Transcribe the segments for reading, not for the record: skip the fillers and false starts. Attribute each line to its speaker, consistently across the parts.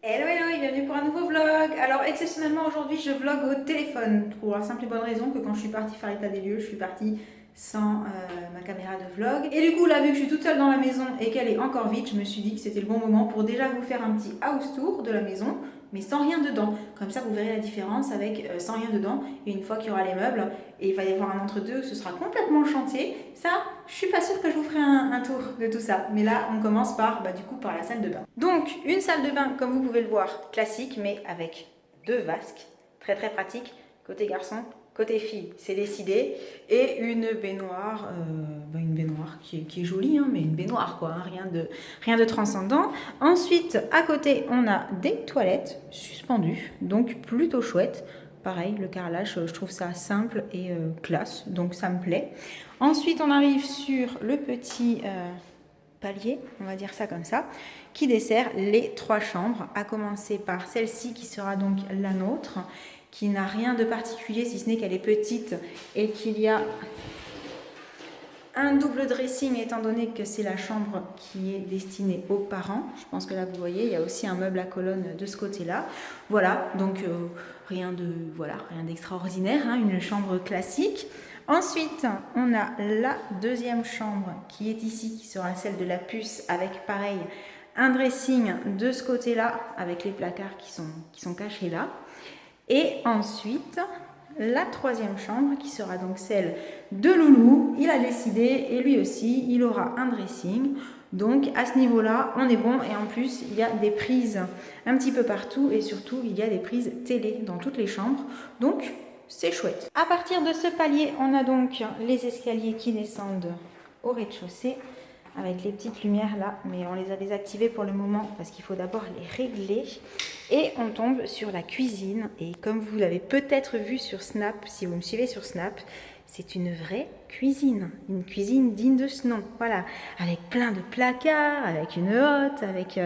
Speaker 1: Hello hello et bienvenue pour un nouveau vlog. Alors exceptionnellement aujourd'hui je vlog au téléphone pour la simple et bonne raison que quand je suis partie faire l'état des lieux, je suis partie sans ma caméra de vlog. Et du coup là vu que je suis toute seule dans la maison et qu'elle est encore vide, je me suis dit que c'était le bon moment pour déjà vous faire un petit house tour de la maison mais sans rien dedans. Comme ça vous verrez la différence avec sans rien dedans et une fois qu'il y aura les meubles et il va y avoir un entre-deux, ce sera complètement le chantier. Ça, je suis pas sûre que je vous ferai un tour de tout ça. Mais là on commence par par la salle de bain. Donc une salle de bain comme vous pouvez le voir classique mais avec deux vasques, très très pratique, côté garçon, côté fille, c'est décidé, et une baignoire, qui est jolie, hein, mais une baignoire quoi, hein, rien de transcendant. Ensuite, à côté, on a des toilettes suspendues, donc plutôt chouette. Pareil, le carrelage, je trouve ça simple et classe, donc ça me plaît. Ensuite, on arrive sur le petit palier, on va dire ça comme ça, qui dessert les trois chambres, à commencer par celle-ci qui sera donc la nôtre, qui n'a rien de particulier si ce n'est qu'elle est petite et qu'il y a un double dressing étant donné que c'est la chambre qui est destinée aux parents. Je pense que là vous voyez, il y a aussi un meuble à colonne de ce côté-là. Voilà, donc rien d'extraordinaire, hein, une chambre classique. Ensuite, on a la deuxième chambre qui est ici, qui sera celle de la puce avec pareil un dressing de ce côté-là avec les placards qui sont cachés là. Et ensuite, la troisième chambre qui sera donc celle de Loulou. Il a décidé et lui aussi, il aura un dressing. Donc à ce niveau-là, on est bon et en plus, il y a des prises un petit peu partout et surtout, il y a des prises télé dans toutes les chambres. Donc c'est chouette. À partir de ce palier, on a donc les escaliers qui descendent au rez-de-chaussée avec les petites lumières là, mais on les a désactivées pour le moment parce qu'il faut d'abord les régler. Et on tombe sur la cuisine et comme vous l'avez peut-être vu sur Snap, si vous me suivez sur Snap, c'est une vraie cuisine digne de ce nom, voilà, avec plein de placards, avec une hotte, avec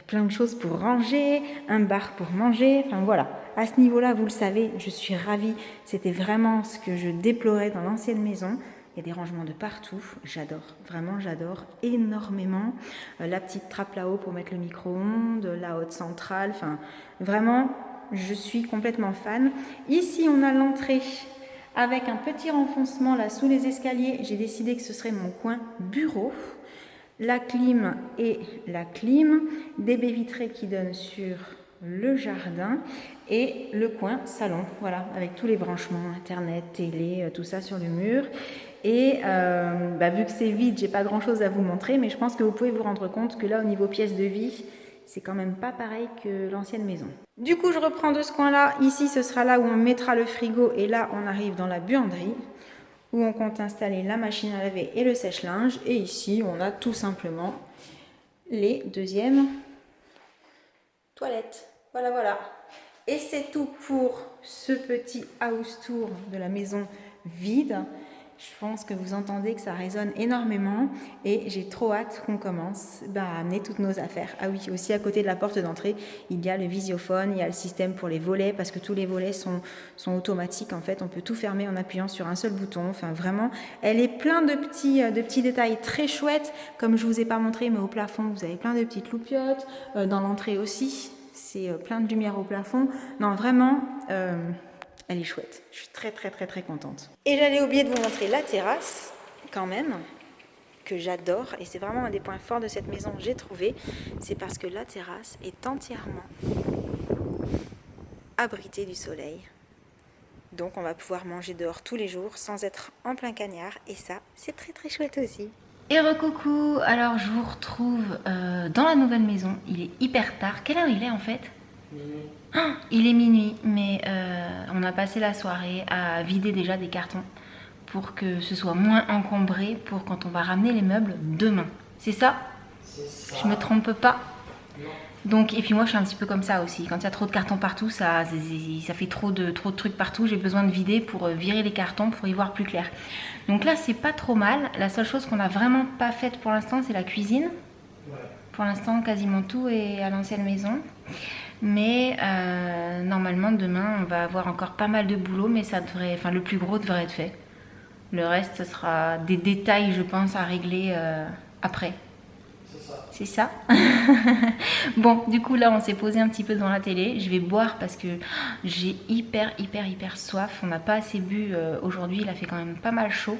Speaker 1: plein de choses pour ranger, un bar pour manger, enfin voilà. À ce niveau-là, vous le savez, je suis ravie, c'était vraiment ce que je déplorais dans l'ancienne maison. Il y a des rangements de partout, j'adore, vraiment j'adore énormément. La petite trappe là-haut pour mettre le micro-ondes, la hotte centrale, enfin vraiment je suis complètement fan. Ici on a l'entrée avec un petit renfoncement là sous les escaliers, j'ai décidé que ce serait mon coin bureau. La clim et la clim, des baies vitrées qui donnent sur le jardin et le coin salon, voilà, avec tous les branchements, internet, télé, tout ça sur le mur. Et vu que c'est vide, j'ai pas grand chose à vous montrer, mais je pense que vous pouvez vous rendre compte que là, au niveau pièces de vie, c'est quand même pas pareil que l'ancienne maison. Du coup, je reprends de ce coin-là. Ici, ce sera là où on mettra le frigo, et là, on arrive dans la buanderie, où on compte installer la machine à laver et le sèche-linge. Et ici, on a tout simplement les deuxièmes toilettes. Voilà, voilà. Et c'est tout pour ce petit house tour de la maison vide. Je pense que vous entendez que ça résonne énormément et j'ai trop hâte qu'on commence à amener toutes nos affaires. Ah oui, aussi à côté de la porte d'entrée, il y a le visiophone, il y a le système pour les volets parce que tous les volets sont automatiques en fait. On peut tout fermer en appuyant sur un seul bouton. Enfin vraiment, elle est plein de petits détails très chouettes. Comme je ne vous ai pas montré, mais au plafond, vous avez plein de petites loupiottes. Dans l'entrée aussi, c'est plein de lumière au plafond. Non, vraiment... elle est chouette, je suis très contente. Et j'allais oublier de vous montrer la terrasse, quand même, que j'adore. Et c'est vraiment un des points forts de cette maison que j'ai trouvé. C'est parce que la terrasse est entièrement abritée du soleil. Donc on va pouvoir manger dehors tous les jours sans être en plein cagnard. Et ça, c'est très chouette aussi. Et recoucou, alors je vous retrouve dans la nouvelle maison. Il est hyper tard. Quelle heure il est en fait ? Il est minuit, mais on a passé la soirée à vider déjà des cartons pour que ce soit moins encombré pour quand on va ramener les meubles demain. C'est ça? C'est ça. Je me trompe pas? Non. Donc, et puis moi je suis un petit peu comme ça aussi. Quand il y a trop de cartons partout, ça fait trop de trucs partout. J'ai besoin de vider pour virer les cartons pour y voir plus clair. Donc là c'est pas trop mal. La seule chose qu'on n'a vraiment pas faite pour l'instant c'est la cuisine. Ouais. Pour l'instant quasiment tout est à l'ancienne maison. Mais normalement demain on va avoir encore pas mal de boulot, mais ça devrait, enfin le plus gros devrait être fait. Le reste ce sera des détails je pense à régler après. C'est ça. Bon, du coup là on s'est posé un petit peu devant la télé. Je vais boire parce que j'ai hyper soif. On n'a pas assez bu aujourd'hui, il a fait quand même pas mal chaud.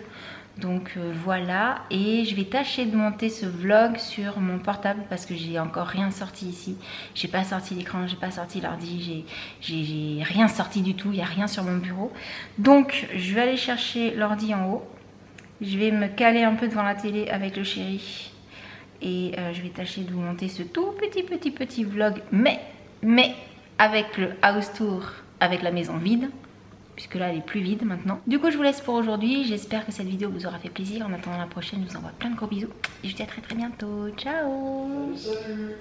Speaker 1: Donc voilà, et je vais tâcher de monter ce vlog sur mon portable parce que j'ai encore rien sorti ici. J'ai pas sorti l'écran, j'ai pas sorti l'ordi, j'ai rien sorti du tout, il n'y a rien sur mon bureau. Donc je vais aller chercher l'ordi en haut. Je vais me caler un peu devant la télé avec le chéri. Et je vais tâcher de vous monter ce tout petit vlog, mais avec le house tour, avec la maison vide. Puisque là elle est plus vide maintenant. Du coup je vous laisse pour aujourd'hui. J'espère que cette vidéo vous aura fait plaisir. En attendant la prochaine, je vous envoie plein de gros bisous. Et je vous dis à très bientôt. Ciao.
Speaker 2: Salut.